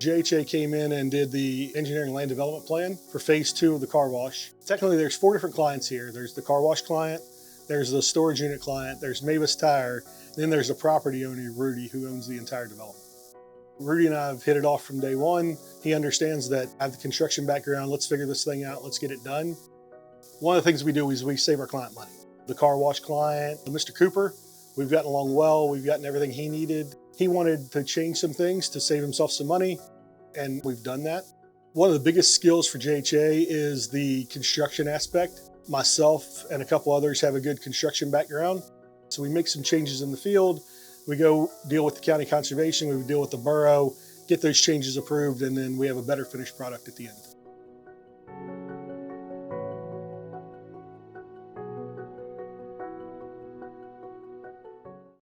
JHA came in and did the engineering land development plan for phase 2 of the car wash. Technically, there's 4 different clients here. There's the car wash client, there's the storage unit client, there's Mavis Tire, then there's the property owner, Rudy, who owns the entire development. Rudy and I have hit it off from day one. He understands that I have the construction background. Let's figure this thing out. Let's get it done. One of the things we do is we save our client money. The car wash client, Mr. Cooper, we've gotten along well. We've gotten everything he needed. He wanted to change some things to save himself some money, and we've done that. One of the biggest skills for JHA is the construction aspect. Myself and a couple others have a good construction background. So we make some changes in the field. We go deal with the county conservation, we deal with the borough, get those changes approved, and then we have a better finished product at the end.